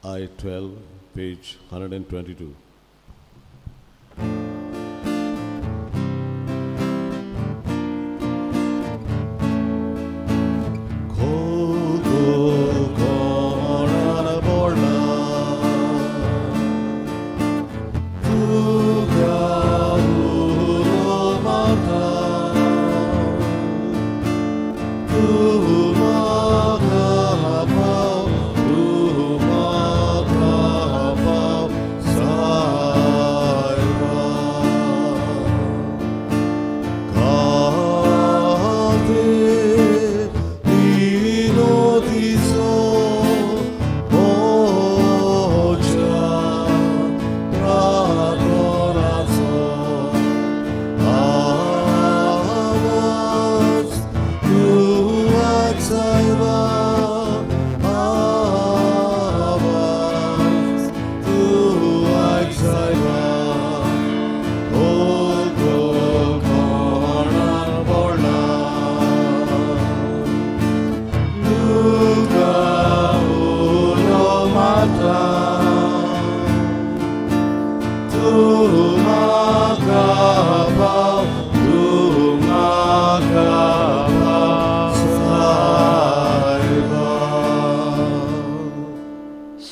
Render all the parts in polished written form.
I-12, page 122.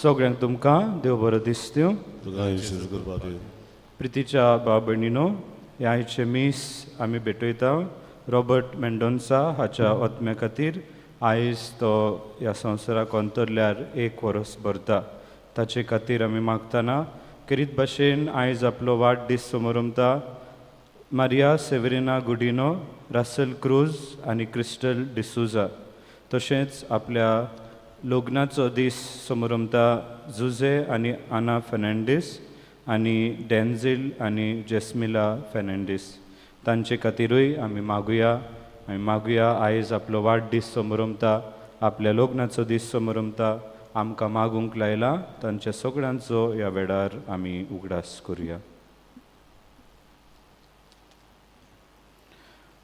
सगळ्यांक तुमकां देव बरो दीस दिवं. तुका येशूची कृपा दी. प्रितीच्या भाव भयणीनो, ह्या आयचे मीस आमी भेटयता रॉबर्ट मेंडोन्सा हाच्या ओतम्या खातीर. आयज तो ह्या संवसाराक अंतरल्यार 1 वर्स भरता. ताचे खातीर आमी मागतना करीत भाशेन आयज आपलो वाडदीस समारंभता मारिया सेवेरिना गुडिनो, रासल क्रूज आनी क्रिस्टल डिसुजा. तशेंच आपल्या लग्नाचो दीस समारंभता जुझे आनी आना फेर्नांडीस आनी डेन्झिल आनी जेस्मिला फेर्नांडीस. तांचे खातीरूय आमी मागुया आयज आपलो वाडदीस समारंभता, आपल्या लग्नाचो दीस समारंभता आमकां मागूंक लायला. तांच्या सगळ्यांचो ह्या वेळार आमी उगडास करुया.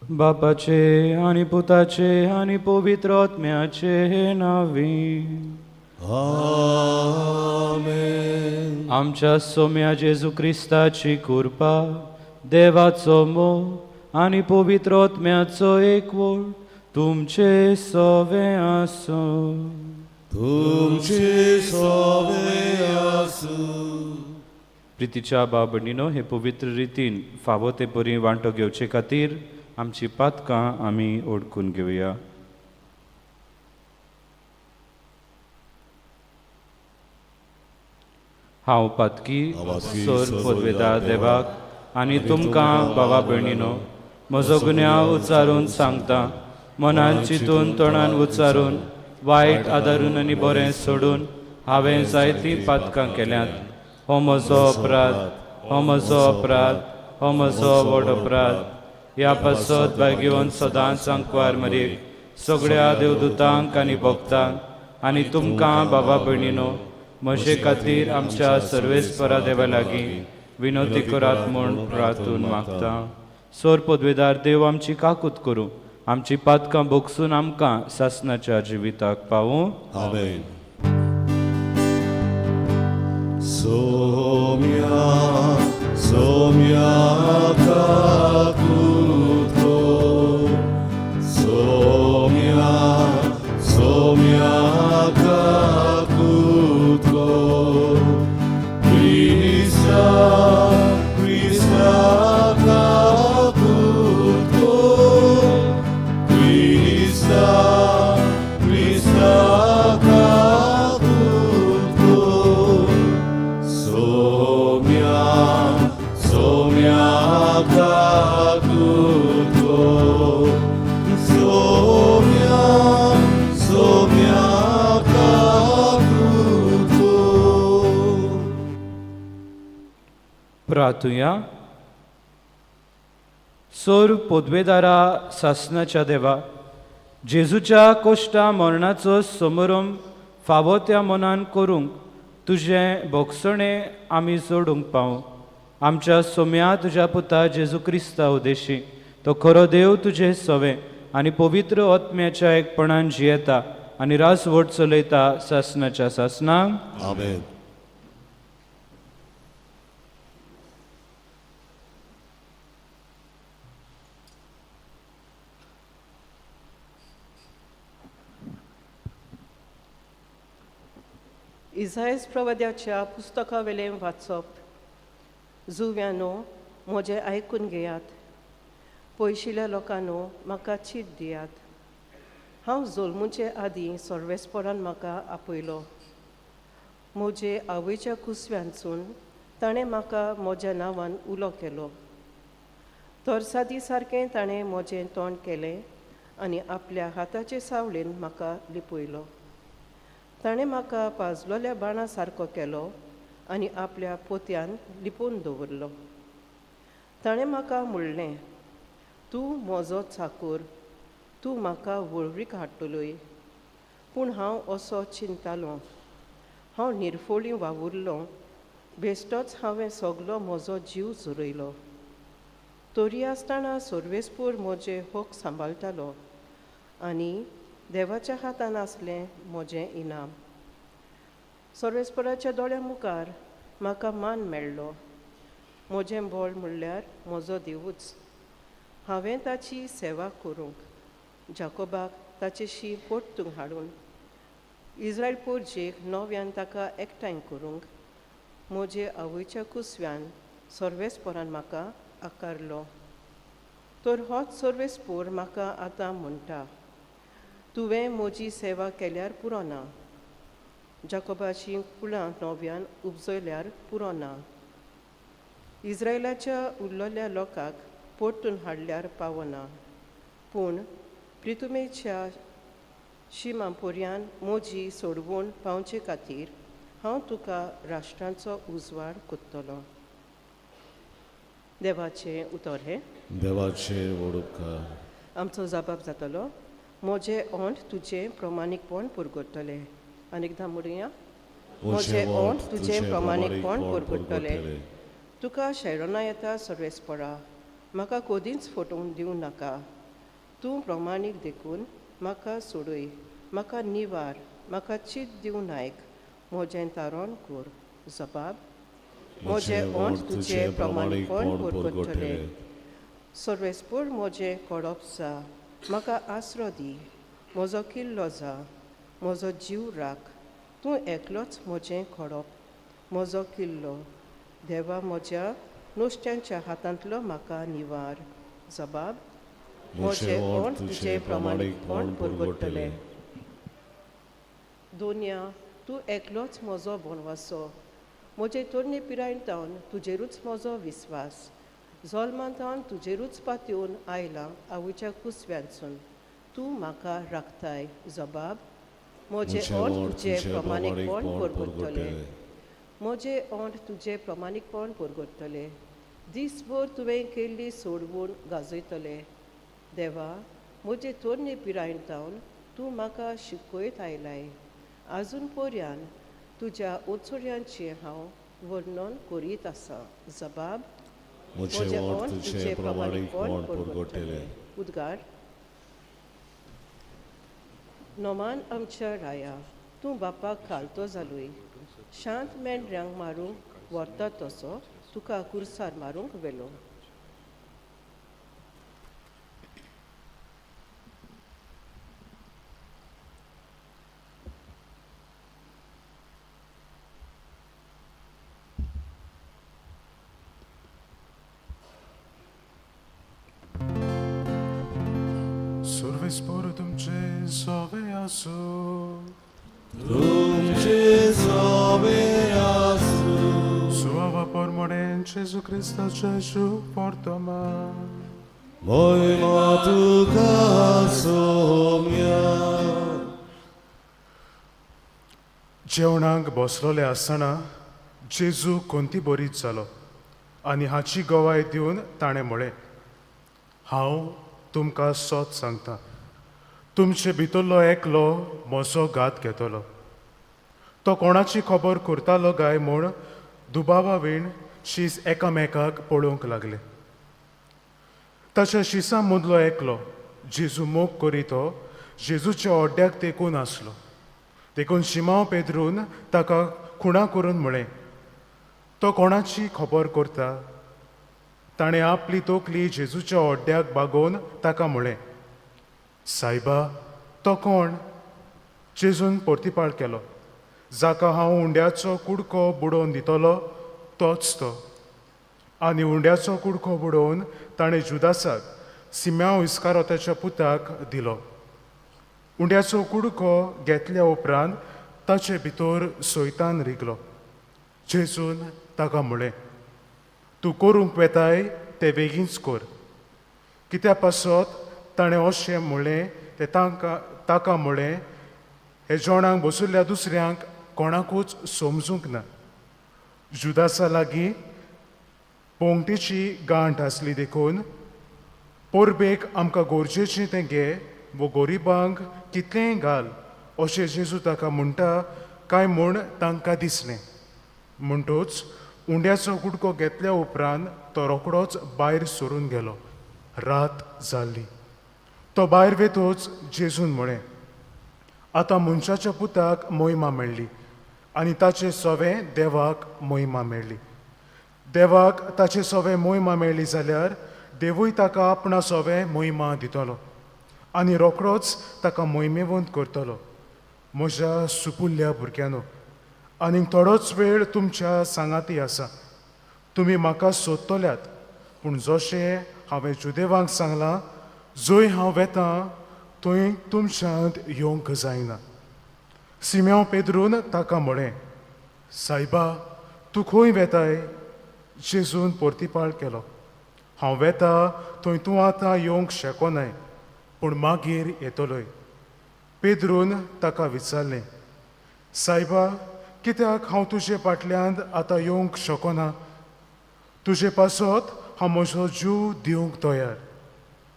बापाचे आनी पुताचे आनी पवित्र आत्म्याचे नावी. आमेन. आमच्या सोम्या जेजू क्रिस्ताची कृपा, देवाचो मोग आनी पवित्र आत्म्याचो एकवट तुमचे सवे आसूं. तुमचे सवे आसूं. प्रितीच्या भाव भयणीनो, हे पवित्र रितीन फावो ते परी वांटो घेवचे खातीर आमची पातकां आमी ओडकून घेवया. हांव पातकी सोर पदवेदार देवाक आनी तुमकां भावा भयणीनो म्हजो गुन्यांव उच्चारून सांगता. मनान चिंतून तोंडान उच्चारून वायट आदारून आनी बरें सोडून हांवें जायतीं पातकां केल्यांत. हो म्हजो अपराध, हो म्हजो अपराध, हो म्हजो व्हड अपराध. ह्या पासत भाय घेवन सदांच सांकवार मारीक सगळ्या देवदूतांक आनी भक्तांक आनी तुमकां बाबा भयणीनो म्हजे खातीर आमच्या सर्वेस्परा देवा लागीं विनोती करात म्हूण प्रार्थून मागता. सोर पदवेदार देव आमची काकूत करूं, आमची पातकां भोगसून आमकां सासणाच्या जिविताक पावूं. आमेन. सोम्या सोम्या काकुतो, सोम्या सोम्या काकुतो. क्रिस्ता क्रिस्ता काकुतो, क्रिस्ता क्रिस्ता काकुतो. सोम्या सोम्या काकुतो, सोम्या सोम्या काकुतो. प्रार्थुया. सोर पदवेदारा सासणाच्या देवा, जेजूच्या कोश्टा मरणाचो समारंभ फावो त्या मनान करूंक तुजें भोगसणें आमी जोडूंक पावूं. आमच्या सोम्या तुज्या पुता जेजू क्रिस्ता उदेशी तो खरो देव तुजे सवे आनी पवित्र आत्म्याच्या एकपणान जियेता आनी रास वोट चलयता सासणाच्या सासणाक. आमेन. इसायस प्रवाद्याच्या पुस्तका वेलें वाचप. जुव्यानो म्हजें आयकून घेयात, पयशिल्ल्या लोकांनो म्हाका चीट दियात. हांव जल्मुचे आदीं सर्वेस्परान म्हाका आपयलो. म्हजे आवयच्या कुसव्यांसून ताणें म्हाका म्हज्या नांवान उलो केलो. तरसादी सारकें ताणें म्हजें तोंड केलें आनी आपल्या हाताचे सावळेन म्हाका लिपयलो. ताणें म्हाका पाजलोल्या बाणा सारको केलो आनी आपल्या पोत्यान लिपोवन दवरलो. ताणें म्हाका म्हणलें, तूं म्हजो चाकर, तूं म्हाका वळवीक हाडटलोय. पूण हांव असो चिंतालों, हांव निर्फोळी वावुरलों, बेश्टोच हांवें सगलो म्हजो जीव झुरयलो. तरी आसतना सर्वेस्पूर म्हजें होक सांबाळटालो आनी देवाच्या हातान आसलें म्हजें इनाम. सर्वेस्पराच्या दोळ्या मुखार म्हाका मान मेळ्ळो. म्हजें बळ म्हणल्यार म्हजो देवूच. हांवें ताची सेवा करूंक, जाकोबाक ताचे शी पोट्टूंक हाडून, इस्रायल पोरजेक नव्यान ताका एकठांय करूंक, म्हजे आवयच्या कुसव्यान सर्वेस्परान म्हाका आकारलो. तर होच सर्वेस्पोर म्हाका आतां म्हणटा, तुवें म्हजी सेवा केल्यार पुरो ना, जाकोबाची कुळां नव्यान उपजयल्यार पुरो ना, इस्रायलाच्या उरलेल्या लोकांक पोट्टून हाडल्यार पावना. पूण प्रितुमेच्या शिमा पर्यान म्हजी सोडवून पावचे खातीर हांव तुका राष्ट्रांचो उजवाड कोत्तलो. देवाचें उतर हें. देवाचे वडुपकार. आमचो जबाब जातलो, म्हजें ओंठ तुजें प्रमाणीकपण पुरगोडटलें. आनीकदां म्हणुया, म्हजें ओंठ तुजें प्रमाणीकपण पुरगोडटलें. तुका शेरोना येता सर्वेस्परा, म्हाका कोदींच फटोवन दिवं नाका. तूं प्रमाणीक देखून म्हाका सोडूय, म्हाका निवार, म्हाका चीट दिवं नायक, म्हजें तारण कोर. जबाब, म्हजें ओंठ तुजें प्रमाणीकपण पुरगोडटलें. सर्वेस्पूर म्हजें कोडोप जा, म्हाका आसरो दी, म्हजो किल्लो जा, म्हजो जीव राख. तूं एकलोच म्हजें कोडोप, म्हजो किल्लो. देवा, म्हज्या नुस्त्यांच्या हातांतलो म्हाका निवार. जबाब, म्हजें ओंठ तुजें प्रमाणीकपण पुरगोडटलें. दोनया, तूं एकलोच म्हजो बोनवासो. म्हजे तोरणे पिरायेंतावन तुजेरूच म्हजो विस्वास. जल्मांतावन तुजेरूच पातयेवन आयलां आवयच्या कुसव्यांसून. तूं म्हाका राखताय. जबाब, म्हजें ओंठ तुजें प्रमाणीकपण पुरगोडटलें. म्हजें ओंठ तुजें प्रमाणीकपण पुरगोडटलें. दिसभर तुवें केल्ली सोडवून गाजयतलें. देवा, म्हजे तोरणे पिरायेंतावन तूं म्हाका शिकयत आयलाय. आजून पर्यान तुज्या उत्सुर्यांचें हांव वर्णन करीत आसां. जबाब, म्हजें ओंठ तुजें प्रमाणीकपण पुरगोडटलें. उद्गार. नोमान आमच्या राया, तूं बापाक घालतो जालोय. शांत मेंढऱ्यांक मारूंक व्हरता तसो तुका कुर्सार मारूंक वेलो. सर्वेस्पोर तुमचे सोवे आसू. तुमचे सोबे आसू. Sława pormore Jezu Chrystusie, Jezu portoma. Mojma tuka somia. जेवणाक बसलोले आसतना जेजू कोणती बरीच जालो आनी हाची गवाय दिवन ताणें म्हळें, हांव तुमकां सोत सांगता, तुमचे भितरलो एकलो म्हजो घात घेतलो. तो कोणाची खबर करतालो काय म्हूण दुबावा वेण शीस एकामेकाक पळोवंक लागले. ताच्या शिसा मदलो एकलो जेजू मोग करीतो जेजूच्या ओड्ड्याक तेकून आसलो. देखून शिमाव पेद्रून ताका खुणा करून म्हळें, तो कोणाची खबर करता? ताणें आपली तोकली जेजूच्या ओड्ड्याक बागोवन ताका म्हळें, सायबा, तो कोण? जेजून परतीपाळ केलो, जाका हांव उंड्याचो कुडको बुडोवन दितलो तोच तो. आनी उंड्याचो कुडको बुडोवन ताणें जुदासाक, सिम्यांव इस्कारोताच्या पुताक दिलो. उंड्याचो कुडको घेतल्या उपरांत ताचे भितर सोयतान रिगलो. जेजून ताका म्हळें, तूं करूंक वेताय तें बेगीनच कर. कित्या पासत ताणें अशें म्हणलें तें ताका म्हळें, हे जेवणाक बशिल्ल्या दुसऱ्यांक कोणाकूच समजूंक ना. जुदासा लागीं पोंगटेची गांठ आसली देखून पोरबेक आमकां गरजेचें तें घे वो गोरिबांक कितलेंय घाल अशें जेजू ताका म्हणटा काय म्हूण तांकां दिसलें. म्हणटूच उंड्याचो कुडको घेतल्या उपरांत तो रोखडोच भायर सरून गेलो. रात जाल्ली. तो भायर वेतूच जेजून म्हळें, आतां मनशाच्या पुताक मोहिमा मेळ्ळी आनी ताचे सोवें देवाक मोहिमा मेळ्ळी. देवाक ताचे सोवें मोहिमा मेळ्ळी जाल्यार देवूय ताका आपणा सोवें मोहिमा दितलो आनी रोखडोच ताका मोहिमेवंत करतलो. म्हज्या सुपुल्ल्या भुरग्यांनो, आनीक थोडोच वेळ तुमच्या सांगाती आसा. तुमी म्हाका सोदतल्यात, पूण जशें हांवें जुदेवांक सांगलां, जंय हांव वेतां थंय तुमच्यांत येवंक जायना. सिम्यांव पेद्रून ताका म्हळें, सायबा, तूं खंय वेताय? जेजून परतीपाळ केलो, हांव वेतां थंय तूं आतां येवंक शकनाय, पूण मागीर येतलोय. पेद्रून ताका विचारलें, सायबा, कित्याक हांव तुजे फाटल्यान आतां येवंक शकना? तुजे पासत हांव म्हजो जीव दिवंक तयार.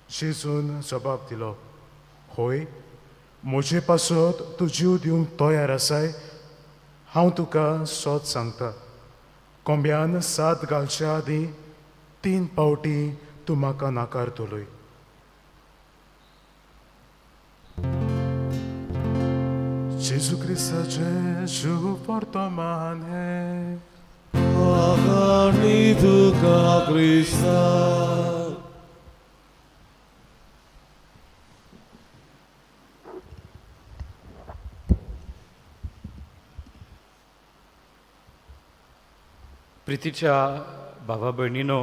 जेजून जबाब दिलो, होय, म्हजे पासत तूं जीव दिवंक तयार आसाय? हांव तुका सोत सांगता, कोंब्यान 7 घालच्या आदीं 3 पावटी तूं म्हाका नाकारतलोय. जेजू क्रिस्ताचें जीव वर्तमान है, आगामी तुका क्रिस्ता. प्रितीच्या भावा भयणीनो,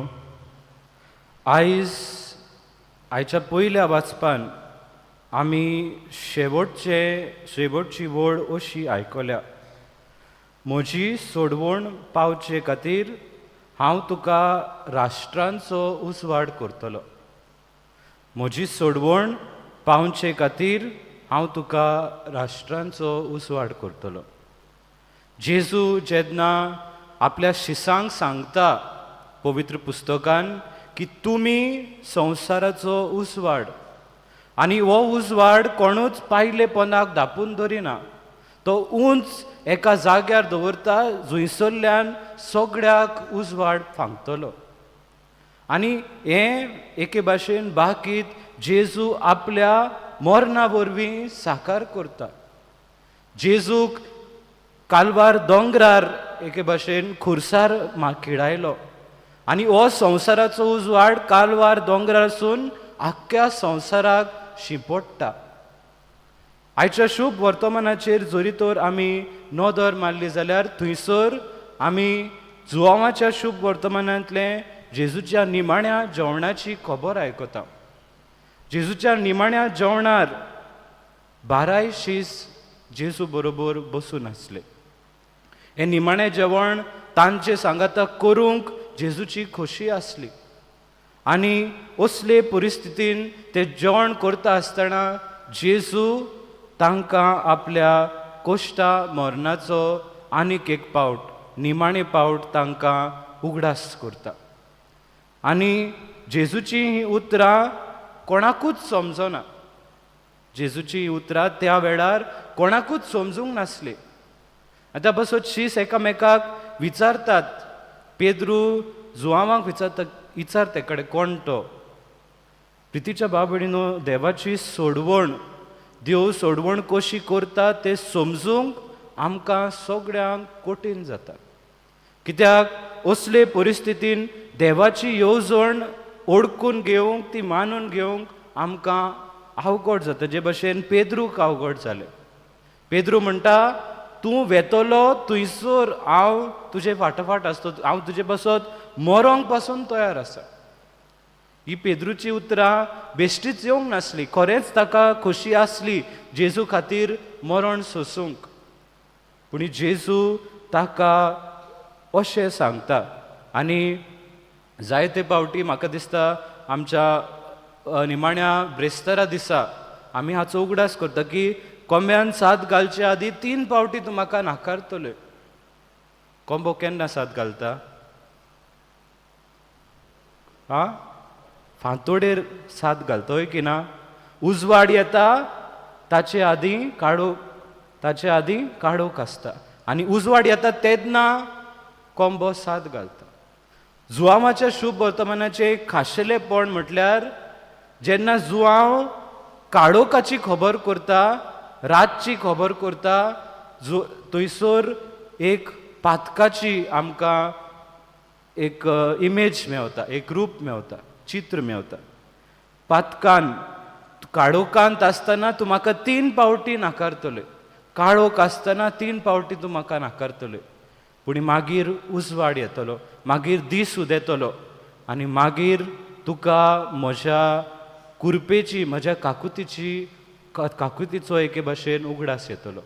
आयच्या पयल्या वाचपान आमी शेवटची वळ अशी आयकल्या, म्हजी सोडवण पावचे खातीर हांव तुका राष्ट्रांचो उजवाड करतलो. म्हजी सोडवण पावचे खातीर हांव तुका राष्ट्रांचो उजवाड करतलो. जेजू जेन्ना आपल्या शिसांक सांगता पवित्र पुस्तकान की तुमी संवसाराचो उजवाड, आनी हो उजवाड कोणूच पायले पोंदाक धापून दरिना, तो उंच एका जाग्यार दवरता जंयसरल्यान सगळ्याक उजवाड फांगतलो. आनी हें एके भाशेन बाकीत जेजू आपल्या मरणा वरवीं साकार करता. जेजूक कालवार दोंगरार एके भाशेन खुर्सार खिडायलो आनी हो संवसाराचो उजवाड कालवार दोंगरारसून आख्ख्या संवसाराक शिंपडटा. आयच्या शुभ वर्तमानाचेर जरी तर आमी नदर मारली जाल्यार थंयसर आमी जुवांवाच्या शुभ वर्तमानांतले जेजूच्या निमाण्या जेवणाची खबर आयकता. जेजूच्या निमाण्या जेवणार 12 शीस जेजू बरोबर बसून आसले. हे निमाणें जेवण तांचे सांगाता करूंक जेजूची खोशी आसली. आनी असले परिस्थितीन ते जेवण करता आसतना जेजू तांकां आपल्या कोश्टा मरणाचो आनीक एक पावट, निमाणें पावट तांकां उगडास करता. आनी जेजूची ही उतरां कोणाकूच समजना. जेजूची ही उतरां त्या वेळार कोणाकूच समजूंक नासली. आतां बसत शीस एकामेकाक विचारतात. पेद्रू जुवांवाक विचार ते कडेन कोण तो. प्रितीच्या भाव भयणीनो, देवाची सोडवण देव सोडवण कशी करता ते समजूंक आमकां सगळ्यांक कठीण जाता. कित्याक असले परिस्थितीन देवाची येवजण ओळखून घेवंक ती मानून घेवंक आमकां अवघड जाता. जे भशेन पेद्रूक अवघड जालें. पेद्रू म्हणटा तूं वेतलो थंयसर हांव तुजे फाटोफाट आसता, हांव तुजे बसत मरोंक पासून तयार आसा. ही पेद्रूची उतरां बेश्टीच येवंक नासली. खरेंच ताका खोशी आसली जेजू खातीर मरण सोसूंक. पूण जेजू ताका अशें सांगता. आनी जायते फावटी म्हाका दिसता आमच्या निमाण्या ब्रेस्तारा दिसा आमी हाचो उगडास करता की कोंब्यान साद घालच्या आदी 3 फावटी तूं म्हाका नाकारतले. कोंबो केन्ना साद घालता? फांतोडेर साद घालता, होय की ना? उजवाड येता ताचे आदीं काळोख आसता आनी उजवाड येता तेन्ना कोंबो साद घालता. जुआंवाच्या शुभ वर्तमानाचें एक खाशेलेपण म्हटल्यार जेन्ना जुआंव काळोखाची खबर करता, रातची खबर करता, थंयसर एक पातकाची आमकां एक इमेज मेवता, एक रूप मेवता, चित्र मेवता. पातकान काळोखांत आसतना तूं म्हाका 3 फावटी नाकारतले, काळोख आसतना 3 फावटी तूं म्हाका नाकारतले. पूण मागीर उजवाड येतलो, मागीर दीस उदेतलो आनी मागीर तुका म्हज्या कुरपेची, म्हज्या काकुतीचो एके भाशेन उगडास येतलो.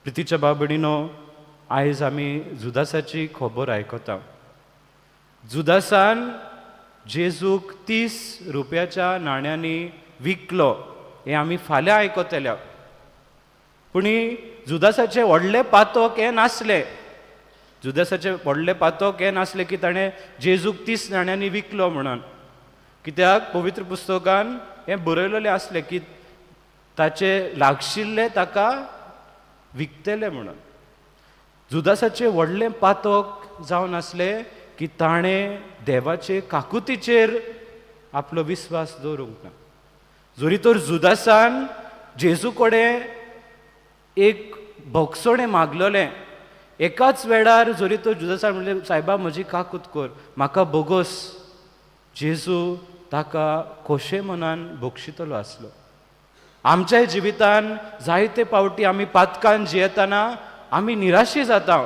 प्रितीच्या बाबडीनो, आयज आमी जुदासाची खबर आयकता. जुदासान जेजूक 30 रुपयाच्या नाण्यांनी विकलो हें आमी फाल्यां आयकतल्या. पूण जुदासाचे व्हडले पातक हें नासलें. जुदासाचे व्हडले पातक हें नासलें की ताणें जेजूक 30 नाण्यांनी विकलो म्हणून. कित्याक पवित्र पुस्तकान हें बरयलेलें आसलें की ताचे लागशिल्ले ताका विकतले म्हणून. जुदासाचें व्हडलें पातक जावन आसलें की ताणें देवाचे काकुतीचेर आपलो विस्वास दवरूंक ना. जोरी तर जुदासान जेजू कडेन एक भोगसणें मागलोलें, एकाच वेळार जोरी तर जुदासान म्हणलें सायबा म्हजी काकूत कर, म्हाका बोगोस, जेजू ताका खोशे मनान भोगशितलो आसलो. आमच्याय जिवितान जायते फावटी आमी पातकान जियेतना आमी निराशी जाता.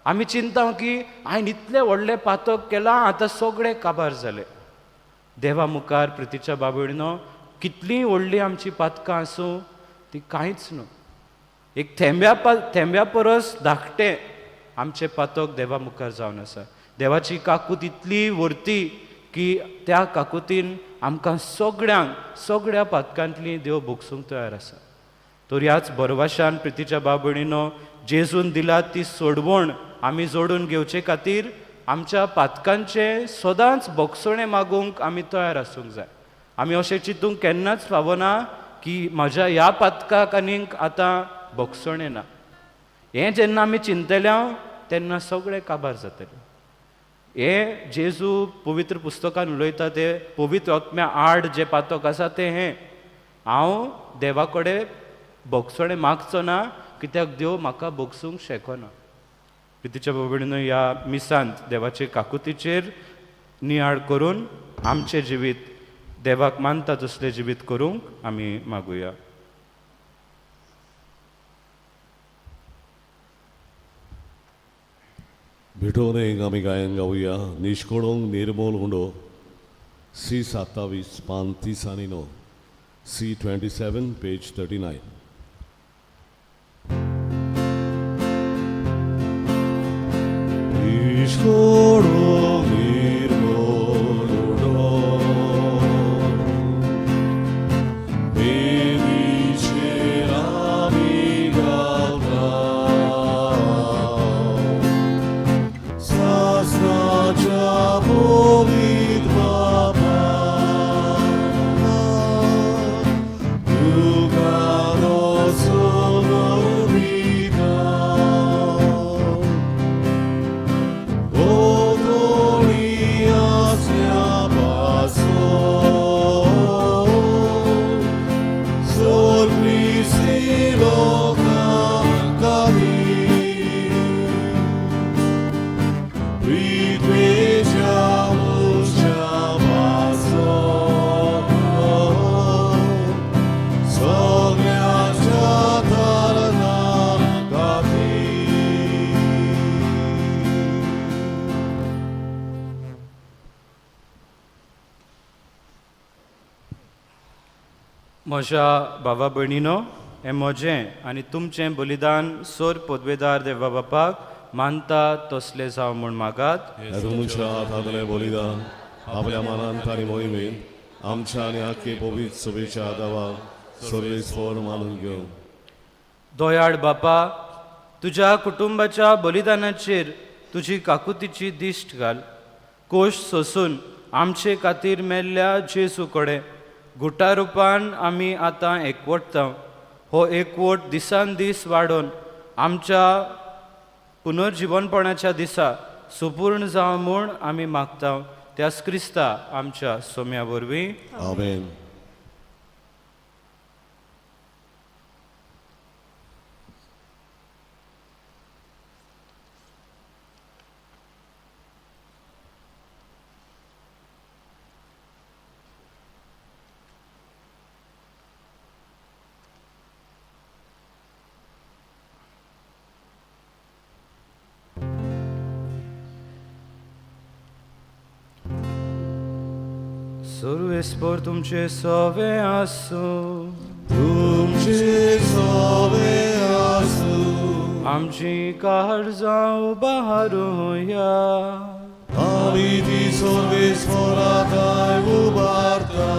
आमी चिंता की हांवें इतलें व्हडलें पातक केलां, आतां सगळें काबार जालें. देवा मुखार प्रितीच्या बाबडीनो, कितलीं व्हडलीं आमचीं पातकां आसूं ती कांयच न्हू. एक थेंब्या परस धाकटें आमचें पातक देवा मुखार जावन आसा. देवाची काकूत इतली व्हरती की त्या काकुतीन आमकां सगळ्या पातकांतलीं देव भोगसूंक तयार आसा. तर ह्याच बरवाशान प्रितीच्या बाबडीनो, जेजून दिला ती सोडवण आमी जोडून घेवचे खातीर आमच्या पातकांचे सदांच भोगसणें मागूंक आमी तयार आसूंक जाय. आमी अशें चिंतूंक केन्नाच फावना की म्हज्या ह्या पातकाक आनीक आतां भोगसणें ना. हें जेन्ना आमी चिंतल्या तेन्ना सगळें काबार जातलें. हें जेजू पवित्र पुस्तकान उलयता तें पवित्र आत्म्या आड जें पातक आसा तें हें, हांव देवा कडेन भोगसणें मागचो ना कित्याक देव म्हाका भोगसूंक शेकोना. प्रितीच्या बाबडीनो, ह्या मिसांत देवाचे काकुतीचेर नियाळ करून आमचें जिवीत देवाक मानता तसलें जिवीत करूंक आमी मागुया. भिटोरेंक आमी गायन गावया. निश्कोळोंक निर्मोल हुंडो C27 पान 30 C27 page 39. Niszkołą mirmoludo, wielicielami galta, zaznacza modlitwa Pana, Ducha विद्वेषा पासो सगळ्याच्या दारांना खातीर. म्हज्या भावा भयणीनो, हें म्हजें आनी तुमचें बलिदान सोर पदवेदार देवा बापाक मानता तसलें जावं म्हूण मागात. हे तुमच्या हातांतलें बलिदान आपल्या मनांत आनी मोहिमेंत आमच्या आनी आख्खे पवित्र सभेच्या दावाक सर्वेस्वर मानून घेवं. दोयाड बापा, तुज्या कुटुंबाच्या बलिदानाचेर तुजी काकुतीची दिश्ट घाल. कोश सोसून आमचे खातीर मेल्ल्या जेजू कडेन गुटा रुपान आमी आतां एकवटता. हो एकवट दिसान दीस वाडोवन आमच्या पुनर्जीवनपणाच्या दिसा सुपूर्ण जावं म्हूण आमी मागता. त्याच क्रिस्ता आमच्या सोम्या वरवीं. आमेन. सर्वेस्पर तुमचे सवे आसूं. तुमचे सवे आसूं. आमची काळजां उबारूया. आमी ती सर्वेस्पराकाय उबारता.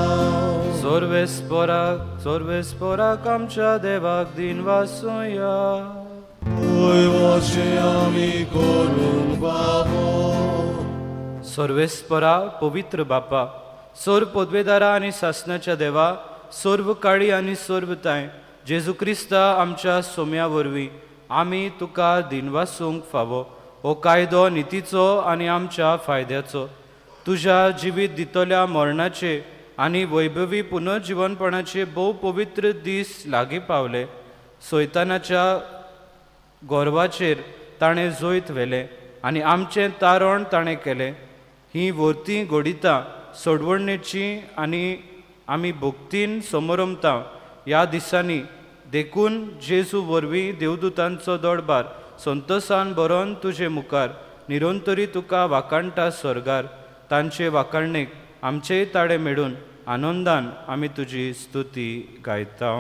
सर्वेस्पराक आमच्या देवाक दिन वासूया. वचे आमी करून पावो. सर्वेस्परा पवित्र बापा, सोर पदवेदारा आनी सासणाच्या देवा, सर्व काळी आनी सर्वताय जेजू क्रिस्ता आमच्या सोम्या वरवीं आमी तुका दिनवासूंक फावो. हो कायदो नितीचो आनी आमच्या फायद्याचो. तुज्या जिवीत दितल्या मरणाचे आनी वैभवी पुनर्जीवनपणाचे भोव पवित्र दीस लागीं पावले. सैतानाच्या गोरवाचेर ताणें जोयत व्हेलें आनी आमचें तारण ताणें केलें. ही वर्ती घोडिता सोडवणेची आनी आमी भक्तीन समरमता. ह्या दिसांनी देखून जेजू वरवीं देवदूतांचो दरबार संतोशान बरोवन तुजे मुखार निरंतरी तुका वाकाणटा स्वर्गार. तांचे वाकाणणेक आमचेय ताळे मेळून आनंदान आमी तुजी स्तुती गायता.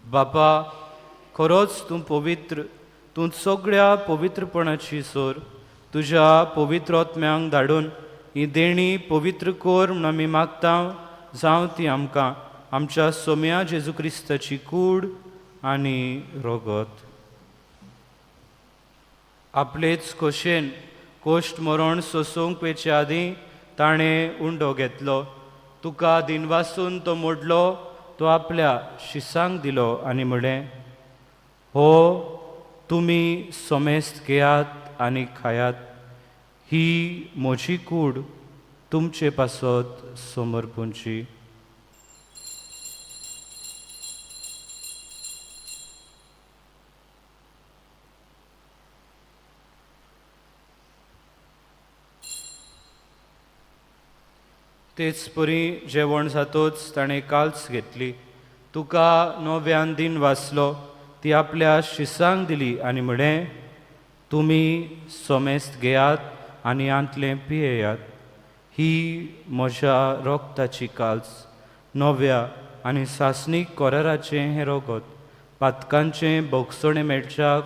बापा, खरोच तूं पवित्र, तूं सगळ्या पवित्रपणाची सोर. तुज्या पवित्र आत्म्यांक धाडून ही देणी पवित्र कोर म्हूण आमी मागता. जावं ती आमकां आमच्या सोम्या जेजू क्रिस्ताची कूड आनी रोगत. आपलेच खोशेन कोश्ट मरण सोसूंक पेचे आदीं ताणें उंडो घेतलो. तुका दिनवासून तो मोडलो. तो आपल्या शिसांक दिलो आनी म्हळें, हो तुमी सोमेस्त घेयात आनी खायात. ही म्हजी कूड तुमचे पासत समर्पूंची. तेच परी जेवण जातोच ताणें काल्स घेतली, तुका नव्यान दिन वाचलो, ती आपल्या शिसांक दिली आनी म्हळें, तुमी सोमेस्त घेयात आनी आंतलें पियेयात. ही म्हज्या रोगताची काल्स, नव्या आनी सासणीक कोराराचें हें रोगत. पातकांचें बोगसणें मेळच्याक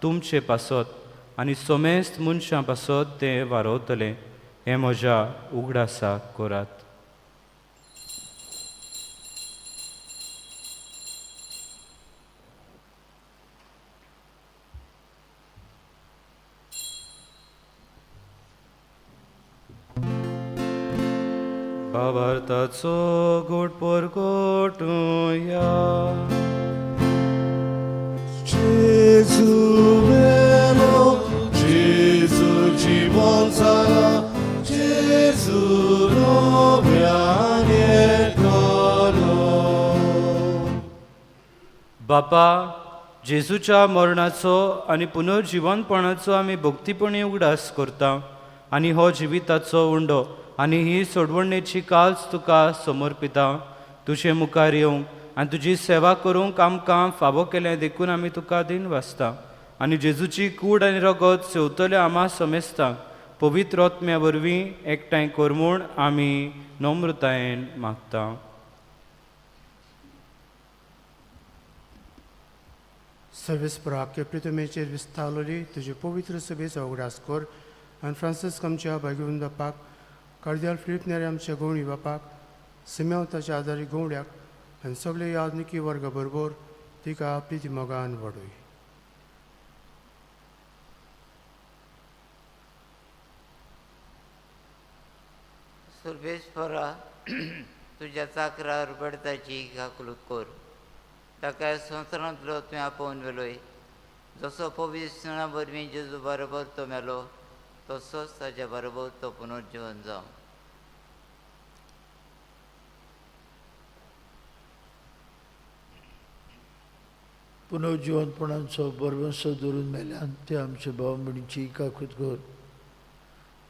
तुमचे पासत आनी सोमेस्त मनशां पासत तें वारोवतलें. हें म्हज्या उगडासाक करात. भावार्थाचो गोड परगटूया. Jezu melo, Jezu জীবন সারা, Jezu নব্যানে করো. बापा, जेजूच्या मरणाचो आनी पुनर्जिवनपणाचो आमी भक्तीपणी उगडास करता आनी हो जिविताचो उंडो आनी ही सोडवणेची काल्स तुका समर्पिता. तुजे मुखार येवंक आनी तुजी सेवा करूंक आमकां फावो केलें देखून आमी तुका दिन वाचता आनी जेजूची कूड आनी रगत सेवतले आम्हा समेस्तांक पवित्र आत्म्या वरवीं एकठांय कर म्हूण आमी नम्रतायेन मागता. सर्वेस्पराके प्रितमेचेर विस्तारलोली तुजे पवित्र सभेचो उगडास कर आनी फ्रांसीस आमच्या भाग्यवंत बापाक, कार्दियाल फिलीप नेरे आमच्या गवळी बापाक, सिमेंताच्या आदारी गवळ्याक आनी सगळे याजनिकी वर्गा बरोबर तिका प्रिती मोगान वडय. सर्वेस्परा तुज्या चाकरा रुबडताची काकलूत कर. ताका संवसारांतलो तुवें आपोवन वेलोय. जसो पवित्र वरवीं जेजू बरोबर तो मेलो, तसोच ताच्या बरोबर तो पुनर्जीवन जावं. पुनर्जीवनपणाचो बरवंसो धरून मेल्यान ते आमचे भाव म्हणीची काकूत कर.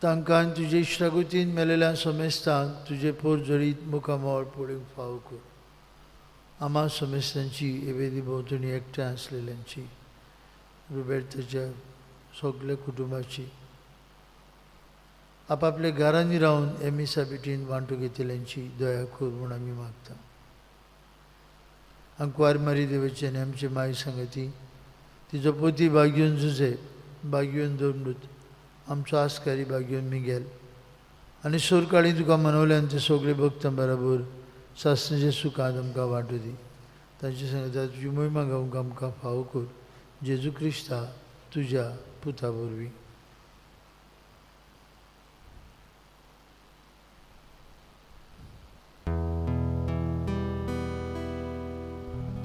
तांकां तुजे इश्टागुतीन मेलेल्या समेस्तांक तुजे पोर जळीत मुखामोळ पडूंक फाव कर. आम्हा समेस्तांची एवेदी भोंवतणी एकठांय आसलेल्यांची, रुबेर्ताच्या सगळ्या कुटुंबाची, आपापल्या घरांनी रावन एमिसा बिटीन वांटो घेतिल्यांची दया कर म्हूण आमी मागता. अंकवार मारी देवाची आनी आमचे माय सांगती, तिजो पोती भाग्योन झुजे, भाग्योन दोंडूत, आमचो आस्कारी भाग्योन मिगेल आनी सोर काळी तुका मनवल्यान ते सगळे भक्तां बरोबर सासणेच्या सुखांत आमकां वांटो दी. तांचे सांगता तुजी महिमा गावंक आमकां फावो कर. जेजू क्रिस्ता तुज्या पुता वरवीं.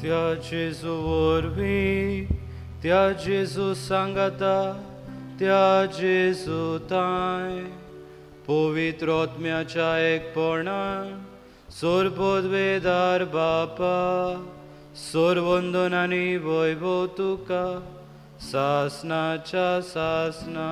त्या जेजू वरवीं, त्या जेजू सांगाता, त्या जेजू ताय पवित्र आत्म्याच्या एकपणान सोरपदवेदार बापा, सोरवंदनांनी वैभव तुका सासनाच्या सासना.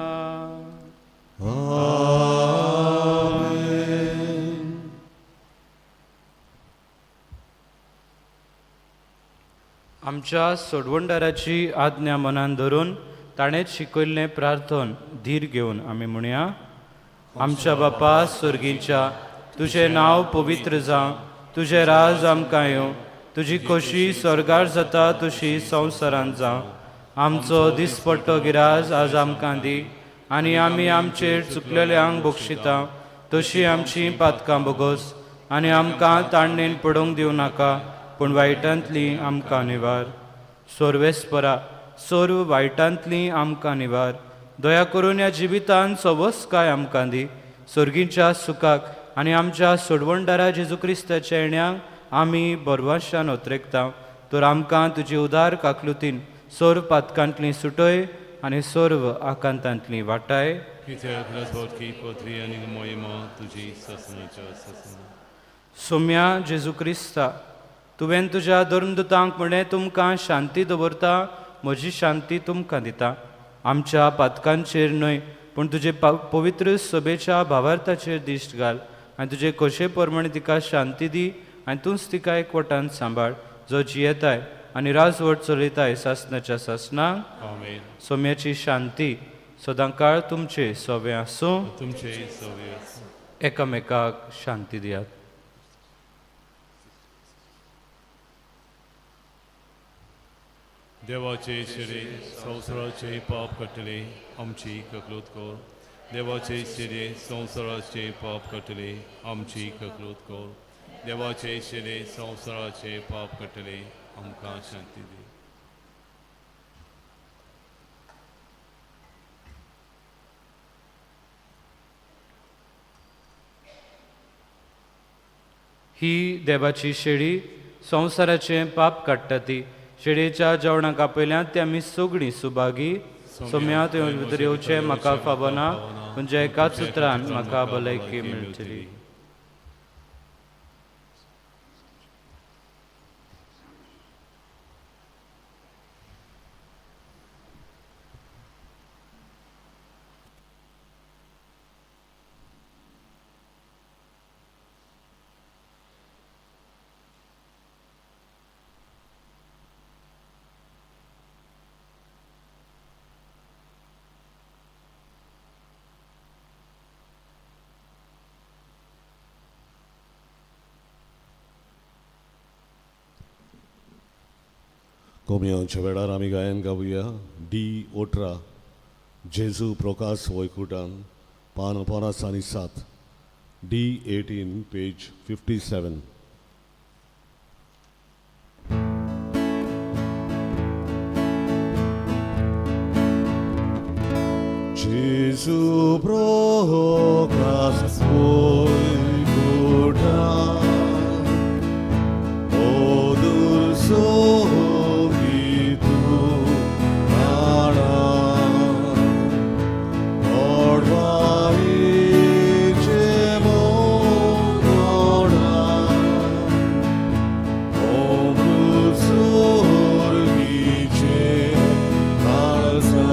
आमच्या सोडवणदाराची आज्ञा मनान धरून ताणें शिकयल्लें प्रार्थन धीर घेवन आमी म्हणया. आमच्या बापा स्वर्गीच्या, तुजें नांव पवित्र जावं, तुजें राज आमकां येवं, तुजी खोशी स्वर्गार जाता तशी संवसारांत जावं. आमचो दिसपट्टो गिराज आज आमकां दी आनी आमी आमचेर चुकलेल्यांक बक्षिता तशी आमची पातकां बोगोस आनी आमकां ताणणेन पडोवंक दिवं नाका, पूण वायटांतली आमकां निवार. सोर्वेस्परा, सोर्व वायटांतली आमकां निवार. दया करून ह्या जिवितांत सवस्काय आमकां दी. सर्गीच्या सुखाक आनी आमच्या सोडवणदारा जेजू क्रिस्ताच्या येण्याक आमी बरवाशान ओत्रेकता. तर आमकां तुजी उदार काकलुतीन सोर पातकांतली सुटय आनी सर्व आकांतांतली वाटाय कित्याक नजबतकी पत्री आनी मोहिमा तुजी ससनाच्या ससना. सोम्या जेजू क्रिस्ता, तुवें तुज्या धर्मदुतांक म्हणें तुमकां शांती दवरता, म्हजी शांती तुमकां दिता. आमच्या पातकांचेर न्हय पूण तुजे पवित्र सभेच्या भावार्थाचेर दिश्ट घाल आनी तुजे कशे प्रमाणे तिका शांती दी आनी तूंच तिका एकवटान सांबाळ, जो जियेताय आनी राजवट चलयताय सासनाच्या सासनाक. आमेन. सोम्याची शांती सदांकाळ तुमचे सोबे आसूं. तुमचे सवय एकामेकाक शांती दियात. देवाचे शिरे संवसाराचे पाप कटले आमची ककलूत कोर. देवाचे शिरे संवसाराचे पाप कटले आमची ककलूत कोर. देवाचे शिरे संवसाराचे पाप कटले आमकां शांती दी. ही देवाची शेळी संवसाराचे पाप काडटा ती. शेळयेच्या जेवणाक आपयल्यात ते आमी सगळीं सुभागी. सोम्या तुवें भितर येवचें म्हाका फावना, म्हणजे एकाच उतरान म्हाका भलायकी मेळटली. कोमयांच्या वेळार आमी गायन गावुया D18 जेजू प्रकाश वैकुटान पान 5 आनी 7. D18 page 57. Jesu prokas wejkutan odur sohitu nana orvari chemona omrut sorgiche kalsa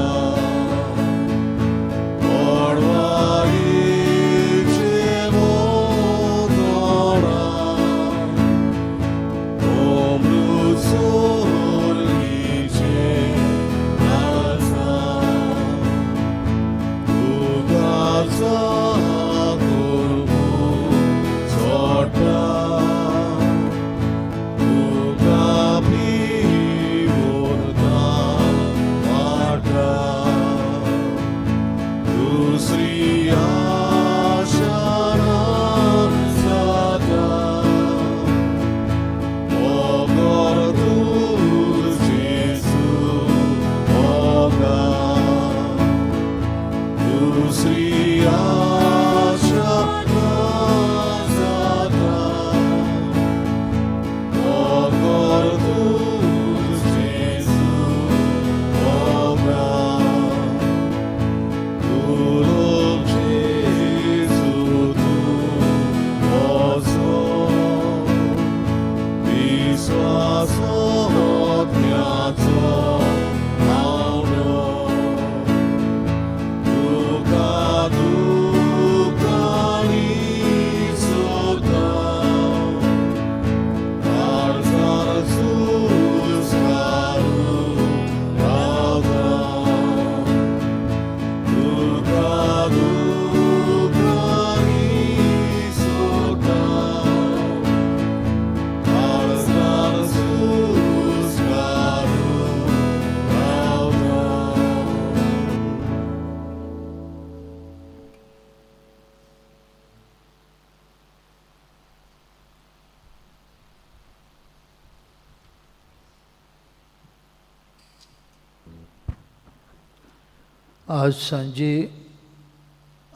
आज सांजे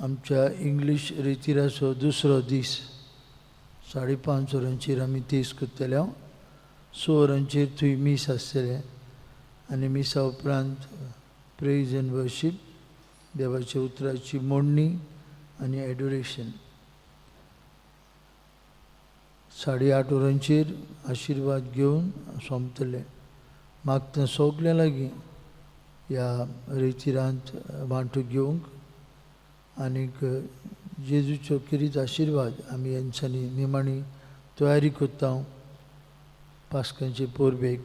आमच्या इंग्लीश रितीराचो दुसरो दीस 5:30 वरांचेर आमी तेस करतले. 6 वरांचेर थंय मीस आसतले आनी मिसा उपरांत प्रेज अँड वर्शीप, देवाच्या उतराची मोडणी आणि एडोरेशन. 8:30 वरांचेर आशिर्वाद घेवन सोंपतले. मागता सगल्या लागीं ह्या रितीरांत वांटो घेवंक आनीक जेजूच्यो किरीत आशिर्वाद आमी हेंच्यांनी निमाणी तयारी करता पास्कांचे पोरबेक.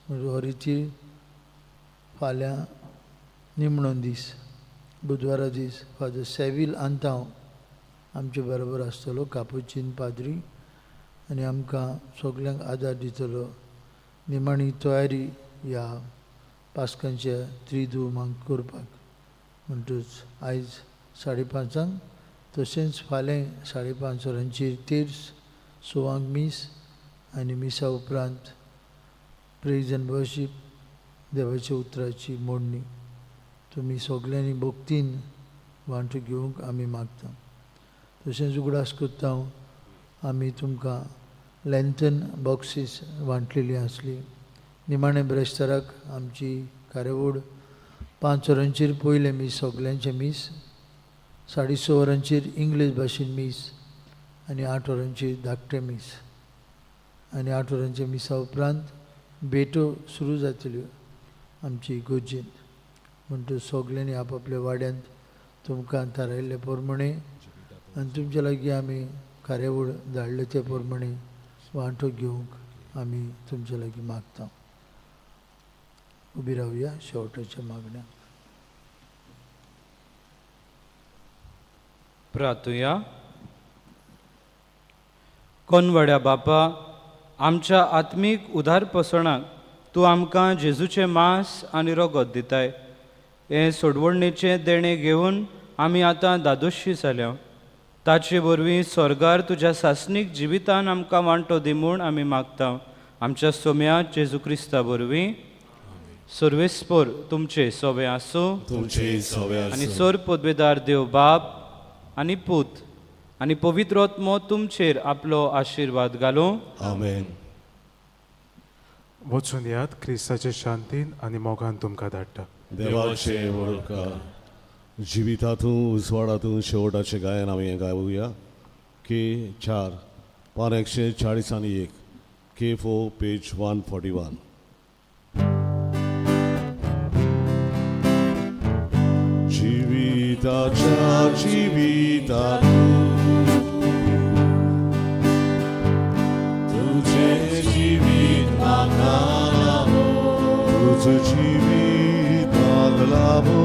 हो रिती फाल्यां निमणो दीस बुधवारा दीस फादर सेवील आंतांव आमचे बरोबर आसतलो, कापुचीन पाद्री, आनी आमकां सगल्यांक आदार दितलो निमाणी तयारी ह्या पास्कांच्या त्रिधुमांक करपाक. म्हणटूच आयज 5:30 तशेंच फाल्यां 5:30 वरांचेर तेर्स, सवांक मीस आनी मिसा उपरांत प्रेज अँड वर्शीप, देवाच्या उतराची मोडणी. तुमी सगल्यांनी भक्तीन वांटो घेवंक आमी मागता. तशेंच उगडास करता आमी तुमकां लँथन बॉक्सीस वांटलेली आसली. निमाणे ब्रेस्ताराक आमची कार्यावळ 5 वरांचेर पयले मीस, सगल्यांचे मीस, 6:30 वरांचेर इंग्लीश भाशेन मीस आनी 8 वरांचेर धाकटे मीस. आनी 8 वरांच्या मिसा उपरांत भेटो सुरू जातल्यो आमची इगोर्जेन. म्हणटूच सगल्यांनी आपआपल्या वाड्यांत तुमकां थारायिल्ले प्रमाणे आनी तुमचे लागीं आमी कार्यावळ धाडले ते प्रमाणे वांटो घेवंक आमी तुमचे लागीं मागता. उबी रावया शेवटाच्या मागण्या. प्रार्थुया. कोनवड्या बापा, आमच्या आत्मीक उदारपसणाक तूं आमकां जेजूचें मांस आनी रगत दिताय. हे सोडवणेचें देणें घेवन आमी आतां दादोशी जाल्या. ताचे वरवीं स्वर्गार तुज्या सासणीक जिवितान आमकां वांटो दी म्हूण आमी मागता. आमच्या सोम्या जेजू क्रिस्ता वरवीं. सर्वेस्पोर तुमचे सोवे आसूं. आनी सोर पदवेदार देव बाप आनी पूत आनी पवित्र आत्मो तुमचेर आपलो आशिर्वाद घालूं. आमेन. वचून यात क्रिस्ताचे शांतीन आनी मोगान तुमकां धाडटा. देवाचे वळखा जिवितातूं उजवाडातूं शेवटाचे गायन आमी गावुया. K4 पान 141 K4 पेज 141. जिविताच्या जिवितातूं तुझे जीवित म्हाका लाभो, तुझे जीवित म्हाका लाभो.